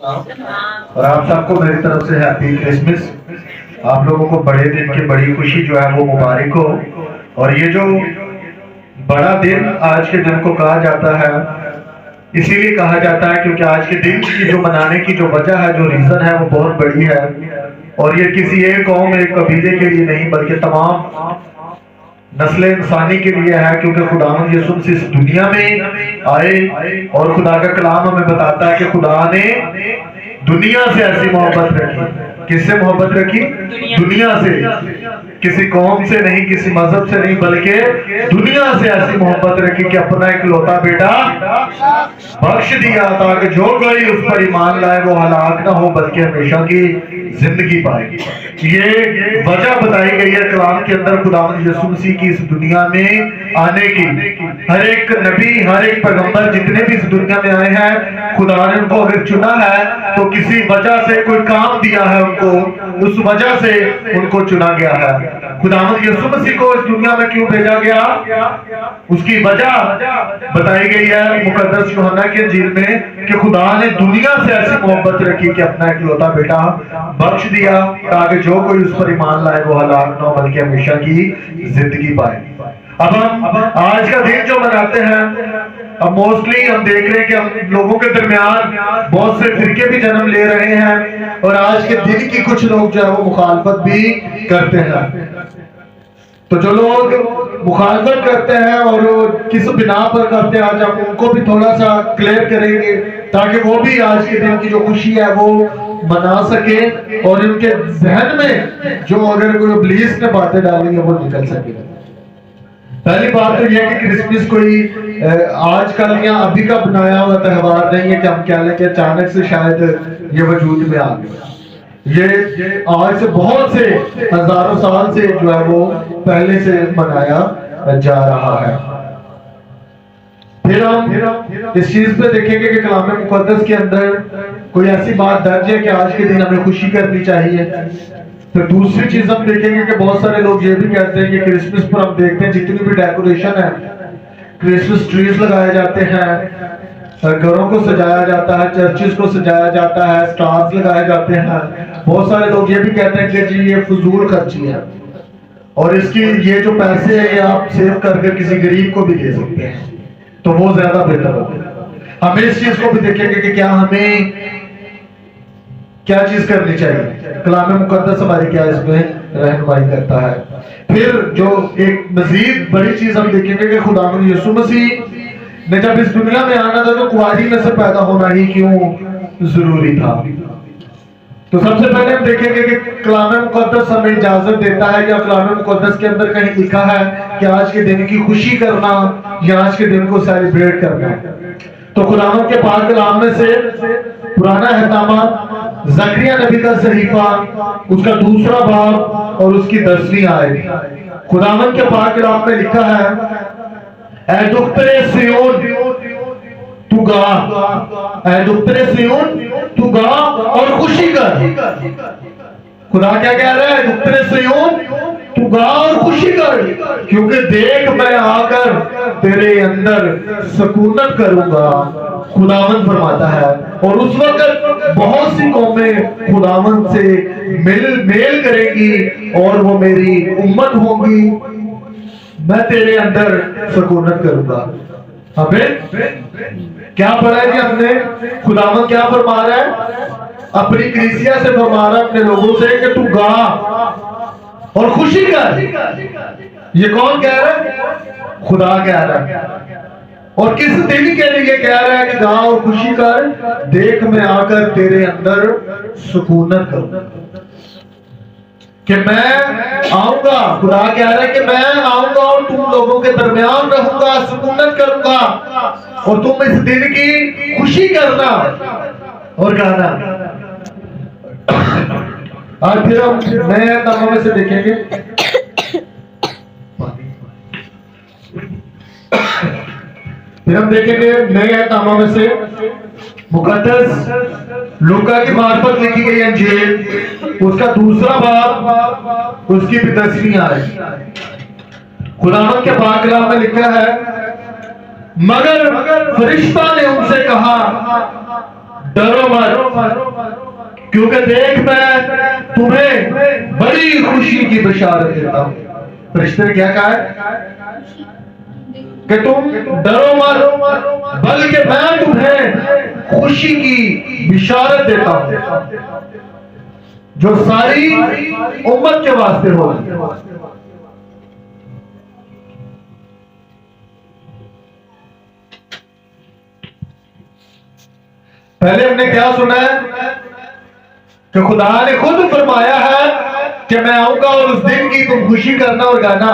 और आप सबको मेरी तरफ से हैप्पी क्रिसमस। आप लोगों को बड़े दिन की बड़ी खुशी जो है वो मुबारक हो। और ये जो बड़ा दिन आज के दिन को कहा जाता है, इसीलिए कहा जाता है क्योंकि आज के दिन की जो मनाने की जो वजह है, जो रीजन है, वो बहुत बड़ी है। और ये किसी एक कौम एक कबीले के लिए नहीं बल्कि तमाम नस्ल इंसानी के लिए है, क्योंकि खुदावंद यीशु मसीह इस दुनिया में आए और खुदा का कलाम हमें बताता है कि खुदा ने दुनिया से ऐसी मोहब्बत रखी। किससे मोहब्बत रखी? दुनिया से। किसी कौम से नहीं, किसी मजहब से नहीं, बल्कि दुनिया से ऐसी मोहब्बत रखी कि अपना इकलौता बेटा बख्श दिया ताकि जो कोई उस पर ईमान लाए वो हलाक ना हो बल्कि हमेशा की जिंदगी पाए। ये वजह बताई गई है कलाम के अंदर खुदावंद यीशु मसीह की इस दुनिया में आने की। हर एक नबी, हर एक पैगंबर जितने भी इस दुनिया में आए हैं, खुदा ने उनको अगर चुना है तो किसी वजह से कोई काम दिया है उनको, उस वजह से उनको चुना गया है। खुदावंद यीशु मसीह को इस दुनिया में क्यों भेजा गया, उसकी वजह बताई गई है मुकद्दस यूहन्ना के इंजील में कि खुदा ने दुनिया से ऐसी मोहब्बत रखी कि अपना इकलौता बेटा बख्श दिया ताकि जो कोई उस पर ईमान लाए वो हलाक ना हो बल्कि हमेशा की जिंदगी पाए। अब हम आज का दिन जो मनाते हैं, अब मोस्टली हम देख रहे हैं कि हम लोगों के दरमियान बहुत से फिरके भी जन्म ले रहे हैं और आज के दिन की कुछ लोग जो है वो मुखालफत भी करते हैं। तो जो लोग मुखालफत करते हैं और किस बिना पर करते हैं, आज हम उनको भी थोड़ा सा क्लियर करेंगे ताकि वो भी आज के दिन की जो खुशी है वो मना सके और उनके जहन में जो अगर कोई इब्लीस ने बातें डाली है वो निकल सके। पहली बात तो यह कि क्रिसमस कोई आजकल या अभी का बनाया हुआ त्योहार नहीं है कि हम कह लें कि अचानक से शायद ये वजूद में आ गया। ये आज से बहुत से हजारों साल से जो है वो पहले से मनाया जा रहा है। फिर हम इस चीज पे देखेंगे कि कलाम मुकद्दस के अंदर कोई ऐसी बात दर्ज है कि आज के दिन हमें खुशी करनी चाहिए। फिर दूसरी चीज हम देखेंगे कि बहुत सारे लोग ये भी कहते हैं कि क्रिसमस पर हम देखते हैं जितनी भी डेकोरेशन है, क्रिसमस ट्रीज लगाए जाते हैं, घरों को सजाया जाता है, चर्चिस को सजाया जाता है, स्टार्स लगाए जाते हैं। बहुत सारे लोग ये भी कहते हैं कि जी ये फजूल खर्ची है और इसकी ये जो पैसे है ये आप सेव करके किसी गरीब को भी दे सकते हैं तो वो ज्यादा बेहतर होगा। हमें इस चीज को भी देखेंगे कि क्या हमें क्या चीज करनी चाहिए, कलाम मुकद्दस हमारी क्या इसमें रहनुमाई करता है। फिर जो एक मजीद बड़ी चीज हम देखेंगे कि खुदावंद यीशु मसीह ने जब इस दुनिया में आना था तो कुंवारी में से पैदा होना ही क्यों जरूरी था। तो सबसे पहले हम देखेंगे कि कलाम मुकद्दस हमें इजाजत देता है या कलाम मुकद्दस के अंदर कहीं लिखा है कि आज के दिन की खुशी करना या आज के दिन को सेलिब्रेट करना। तो खुदावंद के पाक कलाम में से पुराना एहतामा ज़करिया नबी का सहीफा उसका 2 बाब और उसकी 10वीं आयत, खुदावंद के पाक कलाम में लिखा है, ऐ दुख्तरे सियोन तू गा, ऐ दुख्तरे सियोन तू गा और खुशी कर। खुदा क्या कह रहा है? दुख्तरे सियोन तू गा और खुशी कर, क्योंकि देख मैं आकर तेरे अंदर सुकूनत करूंगा, खुदावंद फरमाता है। और उस वक्त बहुत सी कौमें खुदावंद से मेल करेंगी और वो मेरी उम्मत होंगी, मैं तेरे अंदर सुकूनत करूंगा। हमें क्या पढ़ा है कि हमने, खुदावंद क्या फरमा रहा है? अपनी कलीसिया से फरमा रहा है, अपने लोगों से कि तू गा और खुशी कर। ये कौन कह रहा है? खुदा कह रहा है। और किस दिन के लिए कह रहा है कि गा और खुशी कर? देख मैं आकर तेरे अंदर सुकूनत करूं, कि मैं आऊंगा। खुदा कह रहा है कि मैं आऊंगा और तुम लोगों के दरमियान रहूंगा, सुकूनत करूंगा और तुम इस दिन की खुशी करना और गाना। आज फिर हम नए तमाम में से देखेंगे, फिर हम देखेंगे नए तमाम में से मुकद्दस लूका की मार्फत लिखी गई इंजील उसका 2 बाब उसकी 10वीं आयत। खुदावंद के पाक कलाम में लिखा है, मगर फरिश्ता ने उनसे कहा, डरो मत, क्योंकि देख मैं तुम्हें बड़ी खुशी की बशारत देता हूं। फरिश्ते ने क्या कहा है कि तुम डरो मत, बल्कि मैं तुम्हें खुशी की बिशारत देता हूं जो सारी उम्मत के वास्ते होगी। पहले हमने क्या सुना है कि खुदा ने खुद फरमाया है कि मैं आऊंगा और उस दिन की तुम खुशी करना और गाना।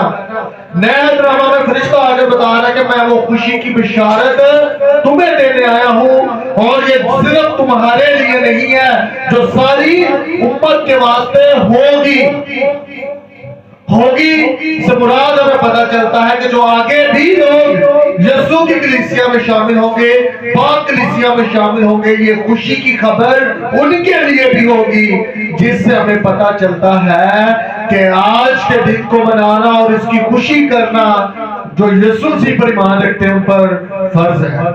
नया ड्रामा में फरिश्ता आगे बता रहा है कि मैं वो खुशी की बिशारत तुम्हें देने आया हूं, और ये सिर्फ तुम्हारे लिए नहीं है, जो सारी उम्मत के वास्ते होगी से मुराद हमें पता चलता है कि जो आगे भी लोग यीशु की कलीसिया में शामिल होंगे, पाक कलीसिया में शामिल होंगे, ये खुशी की खबर उनके लिए भी होगी, जिससे हमें पता चलता है कि आज के दिन को मनाना और इसकी खुशी करना जो यीशु मसीह पर ईमान रखते हैं उन पर फर्ज है।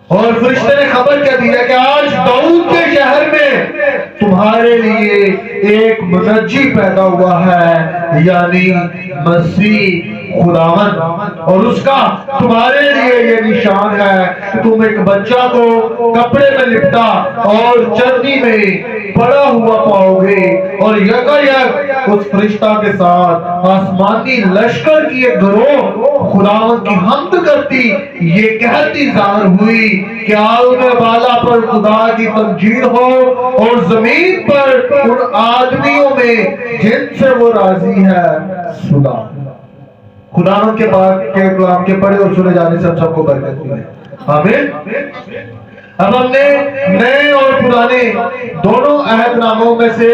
और फरिश्ते ने खबर क्या दी है कि आज दाऊद के शहर में तुम्हारे लिए एक मुनज्जी पैदा हुआ है, यानी मसीह खुदावन, और उसका तुम्हारे लिए ये निशान है कि तुम एक बच्चा को कपड़े में लिपटा और चरनी में पड़ा हुआ पाओगे, और यकायक उस फरिश्ता के साथ आसमानी लश्कर की एक गिरोह खुदावन की हमद करती ये कहती ज़ाहिर हुई कि आलमे बाला पर खुदा की तमजीद हो और जमीन पर उन आदमियों में जिनसे वो राजी है सुना। खुदा के बाद के कलाम के पढ़े और सुने जाने से हम सबको बरकत मिले, आमीन। अब हमने नए और पुराने दोनों अहदनामों में से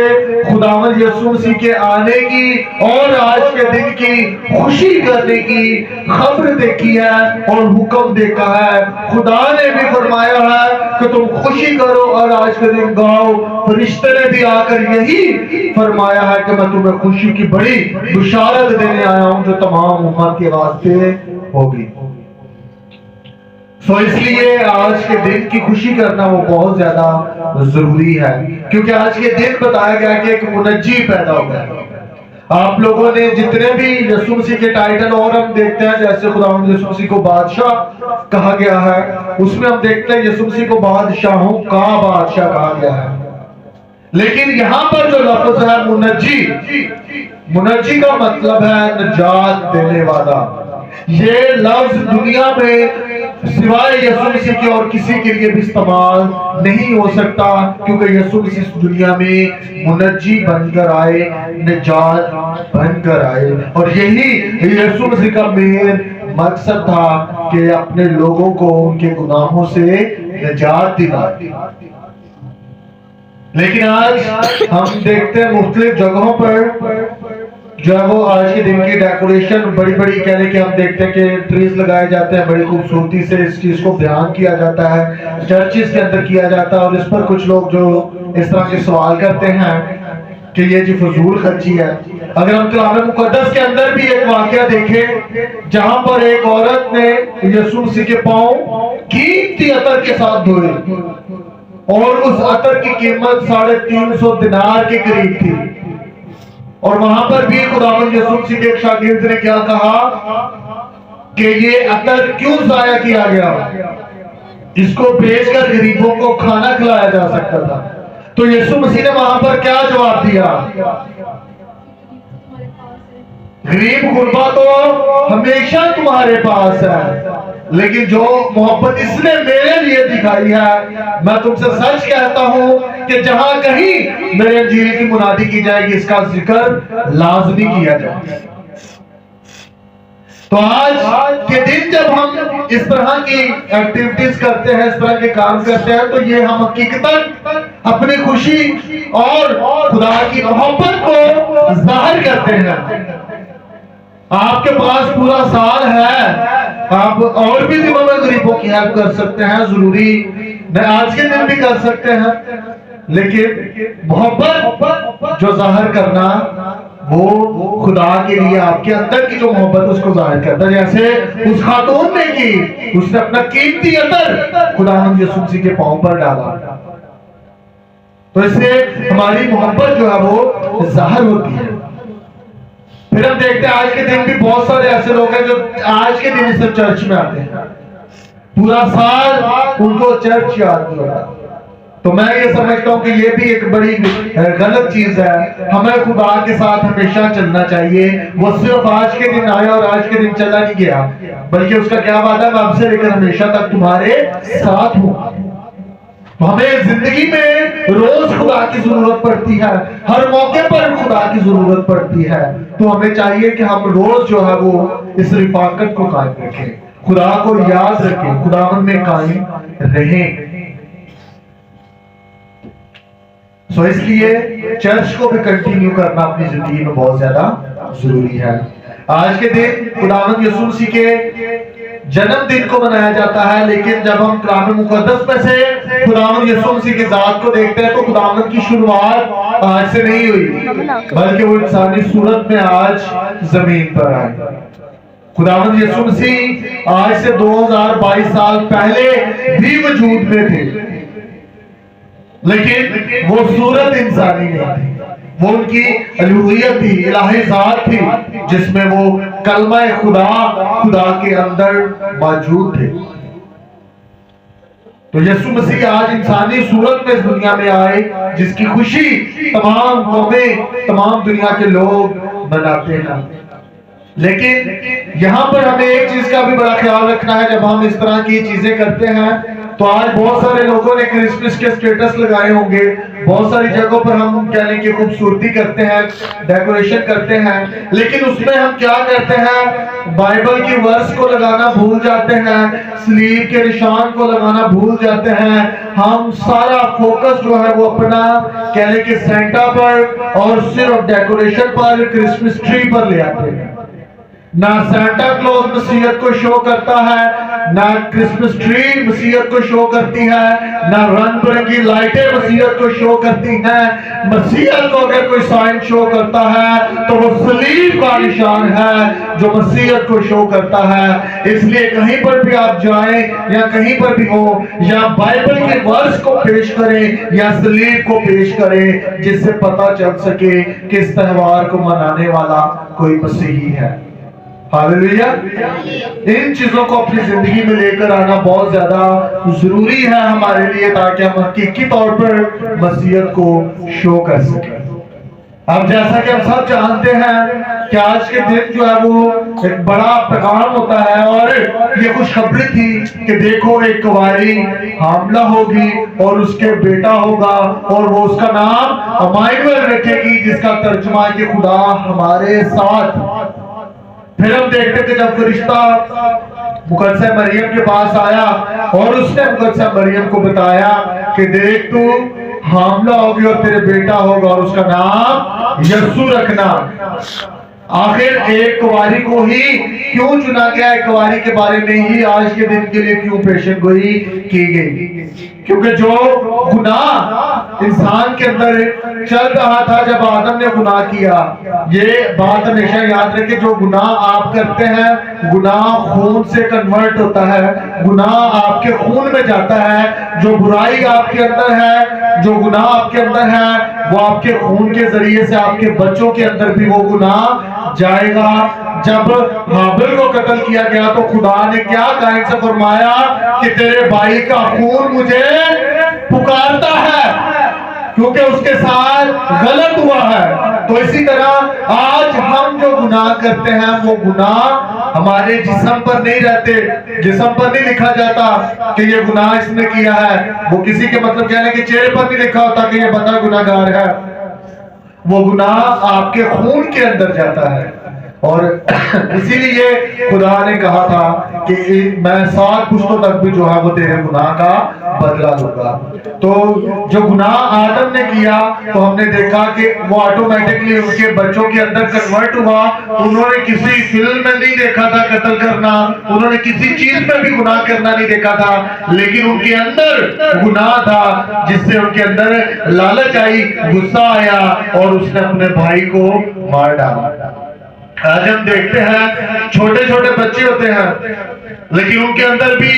खुदावंद यीशु मसीह के आने की और आज के दिन की खुशी करने की खबर देखी है और हुक्म देखा है। खुदा ने भी फरमाया है कि तुम खुशी करो और आज के दिन गाओ। फरिश्ते ने भी आकर यही फरमाया है कि मैं तुम्हें खुशी की बड़ी बुशारत देने आया हूं जो तमाम उम्मत के वास्ते होगी। इसलिए आज के दिन की खुशी करना वो बहुत ज्यादा जरूरी है, क्योंकि आज के दिन बताया गया कि एक मुनज्जी पैदा हो गया। आप लोगों ने जितने भी यीशु मसीह के टाइटल और हम देखते हैं, जैसे खुदावंद यीशु मसीह को बादशाह कहा गया है, उसमें हम देखते हैं यीशु मसीह को बादशाहों का बादशाह कहा गया है। लेकिन यहाँ पर जो लफ्ज है मुनज्जी का मतलब है निजात देने वाला। ये लफ्ज दुनिया में सिवाय यीशु मसीह के और किसी के लिए भी इस्तेमाल नहीं हो सकता, क्योंकि यीशु मसीह दुनिया में मुनज्जी बनकर आए, निजात बनकर आए, और यही यीशु मसीह का मेन मकसद था कि अपने लोगों को उनके गुनाहों से निजात दिलाए। लेकिन आज हम देखते हैं मुख्तलिफ जगहों पर जो है वो आज के दिन की डेकोरेशन बड़ी बड़ी कहने के हम देखते हैं कि ट्रीज लगाए जाते हैं, बड़ी खूबसूरती से इस चीज को बयान किया जाता है, चर्चिस के अंदर किया जाता है, और इस पर कुछ लोग जो इस तरह के सवाल करते हैं कि ये जी फजूल खर्ची है। अगर हम कलाम मुकद्दस के अंदर भी एक वाकया देखें जहां पर एक औरत ने यीशु मसीह के पांव कीमती अतर के साथ धोए, और उस अतर की कीमत 350 दिनार के करीब थी, और वहां पर भी खुदावंद यीशु मसीह के एक शागिर्द ने क्या कहा कि ये अतर क्यों जाया किया गया, इसको बेचकर गरीबों को खाना खिलाया जा सकता था। तो यीशु मसीह ने वहां पर क्या जवाब दिया, गरीब गुरबा तो हमेशा तुम्हारे पास है, लेकिन जो मोहब्बत इसने मेरे लिए दिखाई है, मैं तुमसे सच कहता हूं कि जहां कहीं मेरे इंजील की मुनादी की जाएगी इसका जिक्र लाजमी किया जाएगा। तो आज के दिन जब हम इस तरह की एक्टिविटीज करते हैं, इस तरह के काम करते हैं, तो ये हम हकीकतन अपनी खुशी और खुदा की मोहब्बत को जाहिर करते हैं। आपके पास पूरा साल है, आप और भी दिनों में गरीबों की हेल्प कर सकते हैं, जरूरी नहीं आज के दिन भी कर सकते हैं, लेकिन मोहब्बत जो जाहिर करना वो खुदा के लिए आपके अंदर की जो मोहब्बत उसको जाहिर करता है। जैसे उस खातून ने की, उसने अपना कीमती अतर खुदा यीशु मसीह के पांव पर डाला, तो इससे हमारी मोहब्बत जो है वो जाहिर होती है। फिर हम देखते हैं आज के दिन भी बहुत सारे ऐसे लोग हैं जो आज के दिन सिर्फ चर्च में आते हैं, पूरा साल उनको चर्च याद नहीं होता। तो मैं ये समझता हूँ कि ये भी एक बड़ी गलत चीज है। हमें खुदा के साथ हमेशा चलना चाहिए। वो सिर्फ आज के दिन आया और आज के दिन चला नहीं गया, बल्कि उसका क्या वादा, मैं आपसे लेकर हमेशा तक तुम्हारे साथ हूँ। हमें जिंदगी में रोज खुदा की जरूरत पड़ती है, हर मौके पर खुदा की जरूरत पड़ती है। तो हमें चाहिए कि हम रोज जो है वो इस रिफाकत को कायम रखें, खुदा को याद रखें, खुदावन में कायम रहें। सो इसलिए चर्च को भी कंटिन्यू करना अपनी जिंदगी में बहुत ज्यादा जरूरी है। आज के दिन खुदावंद यीशु मसीह के जन्मदिन को मनाया जाता है, लेकिन जब हम कलाम मुकद्दस में से खुदावंद यीशु मसीह के जात को देखते हैं तो खुदावंद की शुरुआत आज से नहीं हुई, बल्कि वो इंसानी सूरत में आज जमीन पर आए। खुदावंद यीशु मसीह आज से 2022 साल पहले भी वजूद में थे, लेकिन वो सूरत इंसानी नहीं थी, वो उनकी अलूहियत थी, इलाही जात थी, जिसमें वो कलमा खुदा के अंदर मौजूद थे। तो यीशु मसीह आज इंसानी सूरत में इस दुनिया में आए, जिसकी खुशी तमाम कौमें, तमाम दुनिया के लोग मनाते हैं। लेकिन यहाँ पर हमें एक चीज का भी बड़ा ख्याल रखना है। जब हम इस तरह की चीजें करते हैं तो आज बहुत सारे लोगों ने क्रिसमस के स्टेटस लगाए होंगे, बहुत सारी जगहों पर हम कहने की खूबसूरती करते हैं, डेकोरेशन करते हैं, लेकिन उसमें हम क्या करते हैं, बाइबल की वर्स को लगाना भूल जाते हैं, स्लीव के निशान को लगाना भूल जाते हैं। हम सारा फोकस जो है वो अपना कहने के सेंटा पर और सिर्फ डेकोरेशन पर, क्रिसमस ट्री पर ले आते हैं। ना सेंटा क्लॉज मसीहत को शो करता है, ना क्रिसमस ट्री मसीहत को शो करती है, ना रंग बिरंगी लाइटें मसीहत को शो करती हैं। मसीहत को अगर कोई साइन शो करता है तो वो सलीब का निशान है जो मसीहत को शो करता है। इसलिए कहीं पर भी आप जाएं या कहीं पर भी हो, या बाइबल के वर्स को पेश करें या सलीब को पेश करें, जिससे पता चल सके कि इस त्योहार को मनाने वाला कोई मसीही है। हालेलुया। इन चीजों को अपनी जिंदगी में लेकर आना बहुत ज्यादा जरूरी है हमारे लिए, ताकि हम हकीकी तौर पर मसीहत को शो कर सकें। अब जैसा कि हम सब जानते हैं कि आज के दिन जो है वो एक बड़ा पैगाम होता है, और ये खुशखबरी थी कि देखो एक कुंवारी हामला होगी और उसके बेटा होगा और वो उसका नाम अमानुएल रखेगी, जिसका तर्जुमा है कि खुदा हमारे साथ। फिर हम देखते थे जब फरिश्ता मुकद्दसा मरियम के पास आया और उसने मुकद्दसा मरियम को बताया कि देख तू हामला होगी और तेरे बेटा होगा और उसका नाम यीशु रखना। आखिर एक कुंवारी को ही क्यों चुना गया, एक कुंवारी के बारे में ही आज के दिन के लिए क्यों पेशन गोई की गई? क्योंकि जो गुनाह इंसान के अंदर चल रहा था जब आदम ने गुनाह किया, ये बात हमेशा याद रखें, जो गुनाह आप करते हैं, गुनाह खून से कन्वर्ट होता है, गुनाह आपके खून में जाता है। जो बुराई आपके अंदर है, जो गुनाह आपके अंदर है, वो आपके खून के जरिए से आपके बच्चों के अंदर भी वो गुनाह जाएगा। जब हाबिल को कत्ल किया गया तो खुदा ने क्या कायन से फरमाया कि तेरे भाई का खून मुझे पुकारता है, क्योंकि उसके साथ गलत हुआ है। तो इसी तरह आज हम जो गुनाह करते हैं वो गुनाह हमारे जिस्म पर नहीं रहते, जिस्म पर नहीं लिखा जाता कि ये गुनाह इसने किया है। वो किसी के मतलब कहने के चेहरे पर नहीं लिखा होता कि ये बंदा गुनाहगार है। वो गुनाह आपके खून के अंदर जाता है, और इसीलिए खुदा ने कहा था कि मैं 7 पुश्तों तक भी जो है वो तेरे गुनाह का बदला दूंगा। तो जो गुनाह आदम ने किया तो हमने देखा कि वो ऑटोमेटिकली उनके बच्चों के अंदर कन्वर्ट हुआ। उन्होंने किसी फिल्म में नहीं देखा था कत्ल करना, उन्होंने किसी चीज में भी गुनाह करना नहीं देखा था, लेकिन उनके अंदर गुनाह था जिससे उनके अंदर लालच आई, गुस्सा आया और उसने अपने भाई को मार डाला। आज हम देखते हैं छोटे छोटे बच्चे होते हैं लेकिन उनके अंदर भी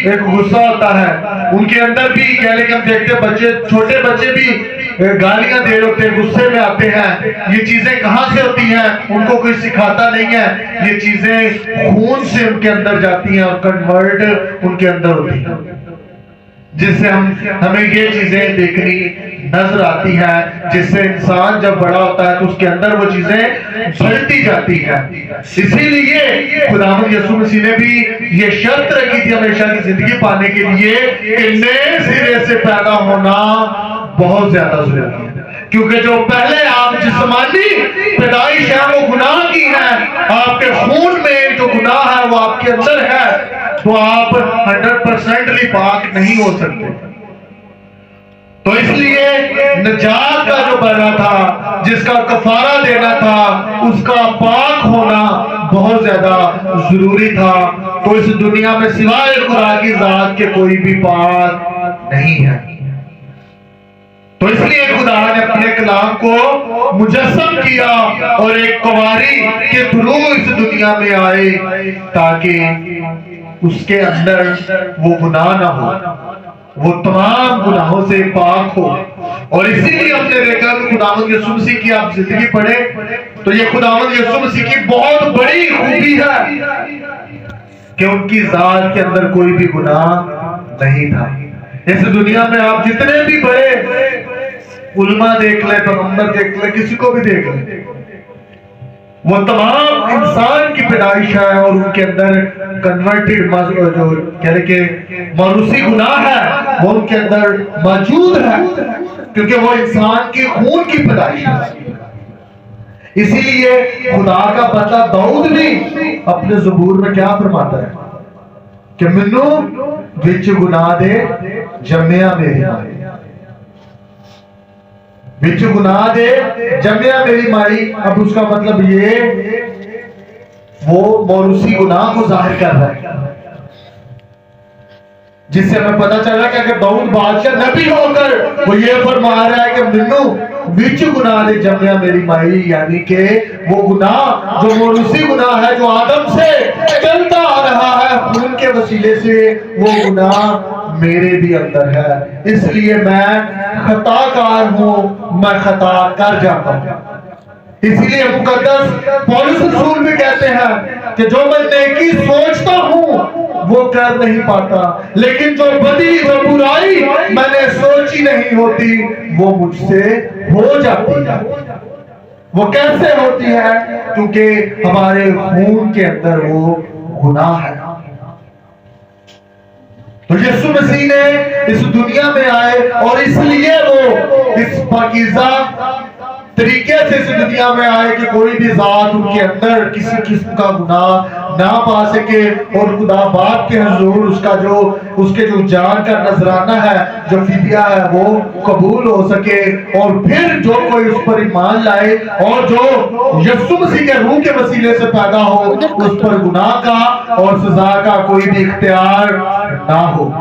एक गुस्सा होता है, उनके अंदर भी कह लेके हम देखते हैं बच्चे, छोटे बच्चे भी गालियां दे रहे होते हैं, गुस्से में आते हैं। ये चीजें कहां से होती हैं? उनको कोई सिखाता नहीं है। ये चीजें खून से उनके अंदर जाती हैं और कन्वर्ट उनके अंदर होती है, जिससे हमें ये चीजें देखनी नजर आती है, जिससे इंसान जब बड़ा होता है तो उसके अंदर वो चीजें बढ़ती जाती है। इसीलिए खुदावंद यीशु मसीह ने भी ये शर्त रखी थी हमेशा की जिंदगी पाने के लिए कि नए सिरे से पैदा होना बहुत ज्यादा जरूरी है, क्योंकि जो पहले आप जिस्मानी पैदाइश है वो गुनाह की है, आपके खून में जो गुनाह है वो आपके अंदर है, तो आप 100% पाक नहीं हो सकते। तो इसलिए नजात का जो बना था, जिसका कफारा देना था, उसका पाक होना बहुत ज्यादा जरूरी था। तो इस दुनिया में सिवाय खुदा की जात के कोई भी पाक नहीं है। तो इसलिए खुदा ने अपने कलाम को मुजस्सम किया और एक कुंवारी के थ्रू इस दुनिया में आए ताकि उसके अंदर वो गुनाह ना हो, वो तमाम गुनाहों से पाक हो। और इसीलिए हमने देखा कि खुदावंद यीशु मसीह की आप जिंदगी पढ़े तो ये खुदावंद यीशु मसीह की बहुत बड़ी खूबी है कि उनकी जात के अंदर कोई भी गुनाह नहीं था। इस दुनिया में आप जितने भी बड़े उलमा देख ले, पैगंबर देख ले, किसी को भी देख ले, वो तमाम इंसान की पैदाइश है और उनके अंदर कन्वर्टेड जो कह रहे कि मारूसी गुनाह है वो उनके अंदर मौजूद है, क्योंकि वो इंसान के खून की पैदाइश है। इसीलिए खुदा का बंदा दाऊद भी अपने ज़बूर में क्या फरमाता है कि मैनू विच गुनाह दे जम्मिया मेरी माई, विच गुनाह दे जम्मिया मेरी माई। अब उसका मतलब ये वो मौरूसी गुनाह को जाहिर कर रहा है, जिससे हमें पता चल रहा है कि अगर दाऊद बादशाह नबी होकर वो ये फरमा रहा है कि मैनू विच गुनाह दे जम्मिया मेरी माई, यानी कि वो गुनाह जो मौरूसी गुनाह है जो आदम से चलता आ रहा है खून के वसीले से, वो गुनाह मेरे भी अंदर है। इसलिए मैं खताकार हूं, मैं खता कर जाता हूं। इसीलिए मुकद्दस पौलुस रसूल भी कहते हैं कि जो मैं नेकी सोचता हूं वो कर नहीं पाता, लेकिन जो बदी व बुराई मैंने सोची नहीं होती वो मुझसे हो जाती है। वो कैसे होती है? क्योंकि हमारे खून के अंदर वो गुनाह है। तो यीशु मसीह ने इस दुनिया में आए और इसलिए वो इस पाकीज़ा तरीके से इस दुनिया में आए कि कोई भी जात उनके अंदर किसी किस्म का गुनाह ना पा सके और खुदा बाप के हुजूर उसके जो जान का नजराना है, जो फिदिया है, वो कबूल हो सके। और फिर जो कोई उस पर ईमान लाए और जो यीशु मसीह के रूह के वसीले से पैदा हो, उस पर गुनाह का और सजा का कोई भी इख्तियार ना हो।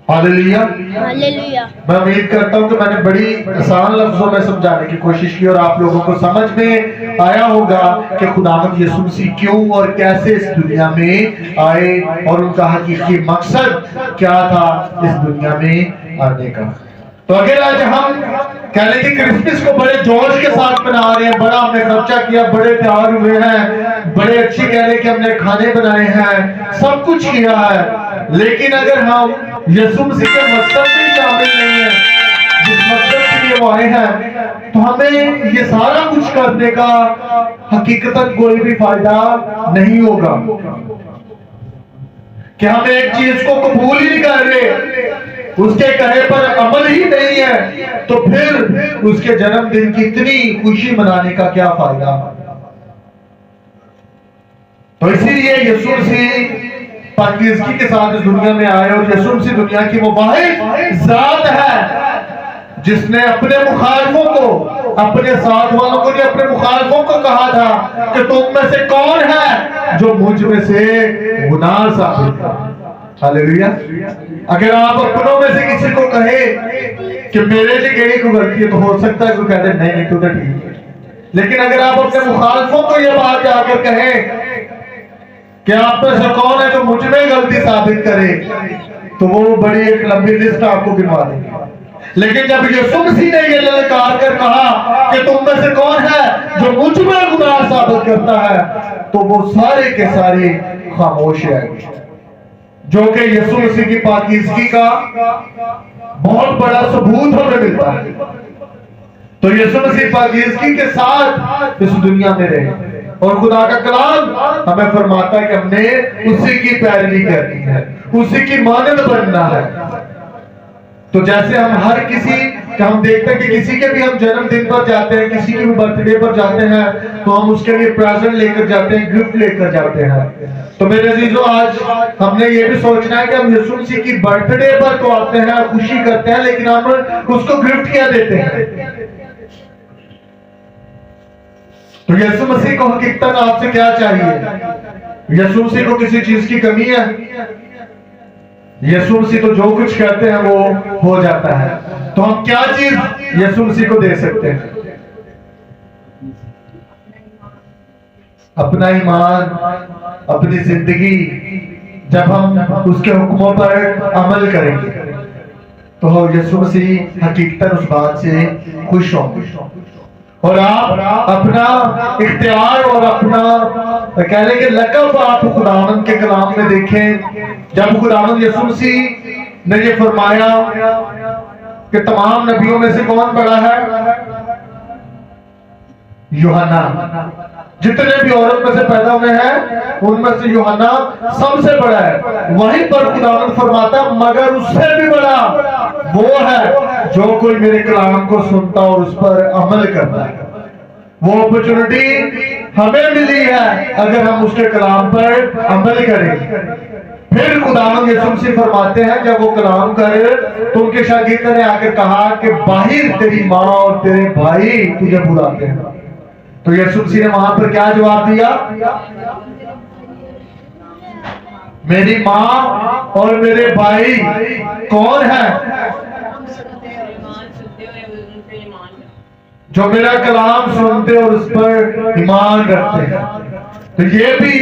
Hallelujah, hallelujah. मैं उम्मीद करता हूं कि मैंने बड़ी आसान लफ्जों में समझाने की कोशिश की और आप लोगों को समझ में आया होगा कि खुदावंद यीशु मसीह क्यों और कैसे इस दुनिया में आए और उनका हकीकी मकसद क्या था इस दुनिया में आने का। तो अगर आज हम कह लें कि क्रिसमस को बड़े जोश के साथ मना रहे हैं, बड़ा हमने खर्चा किया, बड़े तैयार हुए हैं, बड़े अच्छे कह लें कि हमने खाने बनाए हैं, सब कुछ किया है, लेकिन अगर हम यीशु मसीह के मकसद में शामिल नहीं है, जिस मकसद के लिए वो आए हैं, तो हमें ये सारा कुछ करने का हकीकतन कोई भी फायदा नहीं होगा। कि हम एक चीज को कबूल ही नहीं कर रहे, उसके कहे पर अमल ही नहीं है, तो फिर उसके जन्मदिन की इतनी खुशी मनाने का क्या फायदा। तो इसीलिए यीशु मसीह पाकीज़गी के साथ इस दुनिया में आए, और यीशु मसीह दुनिया की वो वाहिद जात है जिसने अपने मुखालिफों को, अपने साथ वालों को नहीं, अपने मुखालिफों को कहा था कि तुम में से कौन है जो मुझ में से गुनाह साबित करे। हालेलुया। अगर आप अपनों में से किसी को कहे कि मेरे से कहीं को गलती है, तो हो सकता है कोई कह दे नहीं तू तो ठीक है। लेकिन अगर आप अपने मुखालिफों को यह बात जाकर कहें कि आप में से कौन है जो मुझ में गलती साबित करे, तो वो बड़ी एक लंबी लिस्ट आपको गिनवा देंगे। लेकिन जब यीशु मसीह ने ये ललकार कर कहा कि तुम में से कौन है जो मुझ में गुनाह साबित करता है, तो वो सारे के सारे खामोश है, जो कि यीशु मसीह की पाकीज़गी का बहुत बड़ा सबूत हमें मिलता है। तो यीशु मसीह पाकीज़गी के साथ इस दुनिया में रहे, और खुदा का कलाम हमें फरमाता है कि हमने उसी की पैरवी करनी है, उसी की मानद बनना है। तो जैसे हम देखते हैं कि किसी के भी हम जन्मदिन पर जाते हैं, किसी के भी बर्थडे पर जाते हैं, तो हम उसके लिए प्रेजेंट लेकर जाते हैं, गिफ्ट लेकर जाते हैं। तो मेरे अजीजों, आज हमने ये भी सोचना है कि हम यीशु मसीह की बर्थडे पर तो आते हैं, खुशी करते हैं, लेकिन हम उसको गिफ्ट क्या देते हैं? तो यीशु मसीह को हकीकतन आपसे क्या चाहिए? यीशु मसीह को किसी चीज की कमी है? यीशु मसीह तो जो कुछ कहते हैं वो हो जाता है। तो हम क्या चीज यीशु मसीह को दे सकते हैं? अपना ईमान, अपनी जिंदगी। जब हम उसके हुक्मों पर अमल करेंगे तो यीशु मसीह हकीकतन उस बात से खुश होंगे, और आप अपना इख्तियार और अपना कहने के लक़ब आप खुदावंद के कलाम में देखें। जब खुदावंद यीशु मसीह ने ये फरमाया कि तमाम नबियों में से कौन बड़ा है? यूहन्ना। जितने भी औरत में से पैदा हुए हैं उनमें से यूहन्ना सबसे बड़ा है। वहीं पर खुदावंद फरमाता मगर उससे भी बड़ा वो है जो कोई मेरे कलाम को सुनता और उस पर अमल करता है। वो अपॉर्चुनिटी हमें मिली है अगर हम उसके कलाम पर अमल करें। फिर खुदावंद यीशु मसीह फरमाते हैं जब वो कलाम करे तो उनके शागिर्दों ने आकर कहा कि बाहर तेरी माँ और तेरे भाई तुझे बुलाते हैं। तो यीशु मसीह ने वहां पर क्या जवाब दिया? मेरी माँ और मेरे भाई कौन है? जो मेरा कलाम सुनते और उस पर ईमान रखते हैं। तो ये भी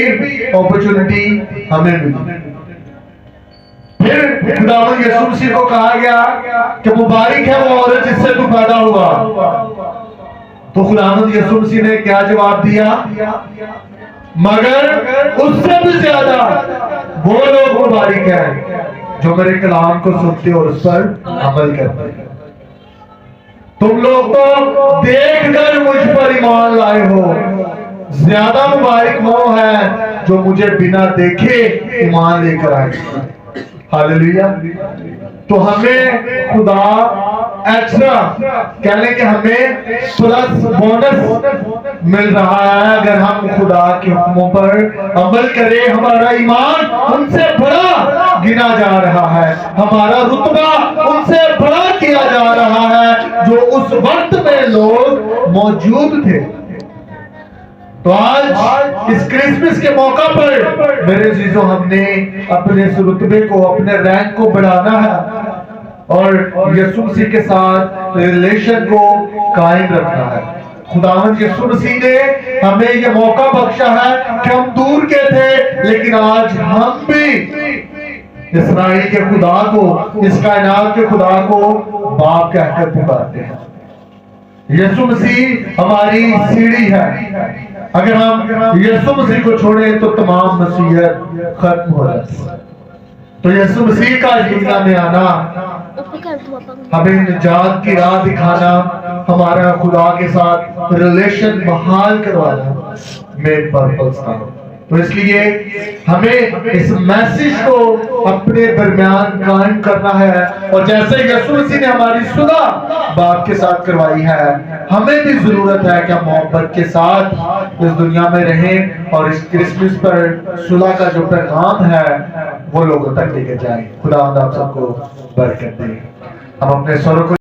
अपॉर्चुनिटी हमें मिली। फिर खुदावंद यीशु मसीह को कहा गया कि मुबारक है वो औरत जिससे तू पैदा हुआ। तो खुदावंद यीशु मसीह ने क्या जवाब दिया? मगर उससे भी ज्यादा वो लोग मुबारक हैं जो मेरे कलाम को सुनते और उस पर अमल करते हैं। तुम लोग तो देखकर मुझ पर ईमान लाए हो, ज्यादा मुबारक वो है जो मुझे बिना देखे ईमान लेकर आए। हालेलुया। तो हमें खुदा एक्स्ट्रा कहने के हमें प्लस बोनस मिल रहा है अगर हम खुदा के हुक्मों पर अमल करें। हमारा ईमान उनसे बड़ा गिना जा रहा है, हमारा रुतबा उनसे बड़ा किया जा रहा है जो उस वक्त में लोग मौजूद थे। तो आज इस क्रिसमस के मौका पर मेरे अजीजों हमने अपने इस रुतबे को, अपने रैंक को बढ़ाना है और यीशु मसीह के साथ रिलेशन को कायम रखना है। खुदावंद यीशु मसीह ने हमें यह मौका बख्शा है कि हम दूर के थे लेकिन आज हम भी इस्राएल के खुदा को, इस कायनात के खुदा को बाप कहकर पुकारते हैं। यीशु मसीह हमारी सीढ़ी है। अगर हम यीशु मसीह को छोड़ें तो तमाम मसीहत खत्म हो जाती है। तो यीशु मसीह का इस दुनिया में आना, हमें निजात की राह दिखाना, हमारा खुदा के साथ रिलेशन बहाल करवाना मेन पर्पस था। तो इसलिए हमें इस मैसेज को अपने दरमियान कायम करना है और जैसे यीशु मसीह ने हमारी सुलह बाप के साथ करवाई है, हमें भी जरूरत है कि हम मोहब्बत के साथ इस दुनिया में रहें और इस क्रिसमस पर सुलह का जो पैगाम है वो लोगों तक लेके जाएं। खुदा आप सबको बरकत दे। हम अपने स्वरों को